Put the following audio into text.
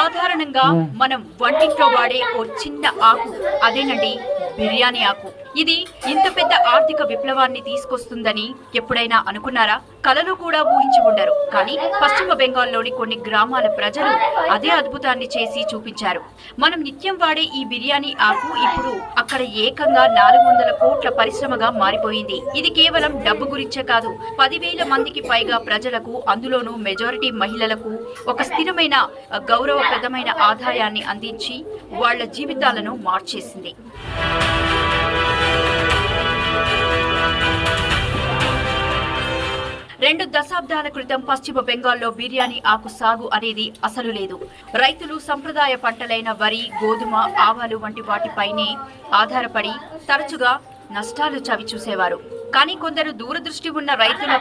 సాధారణంగా మనం వంటింట్లో వాడే ఓ చిన్న ఆకు అదేనండి బిర్యానీ ఆకు. ఇది ఇంత పెద్ద ఆర్థిక విప్లవాన్ని తీసుకొస్తుందని ఎప్పుడైనా అనుకున్నారా? కలలో కూడా ఊహించి ఉండరు. కానీ పశ్చిమ బెంగాల్లోని కొన్ని గ్రామాల ప్రజలు అదే అద్భుతాన్ని చేసి చూపించారు. మనం నిత్యం వాడే ఈ బిర్యానీ ఆకు ఇప్పుడు అక్కడ ఏకంగా 400 కోట్ల పరిశ్రమగా మారిపోయింది. ఇది కేవలం డబ్బు గురించే కాదు, 10,000 మందికి పైగా ప్రజలకు, అందులోనూ మెజారిటీ మహిళలకు ఒక స్థిరమైన గౌరవప్రదమైన ఆదాయాన్ని అందించి వాళ్ల జీవితాలను మార్చేసింది. రెండు దశాబ్దాల క్రితం పశ్చిమ బెంగాల్లో బిర్యానీ ఆకు సాగు అనేది అసలు లేదు. రైతులు సంప్రదాయ పంటలైన వరి, గోధుమ, ఆవాలు వంటి వాటిపైనే ఆధారపడి తరచుగా నష్టాలు చవిచూసేవారు. కానీ కొందరు దూరదృష్టి ఉన్న రైతుల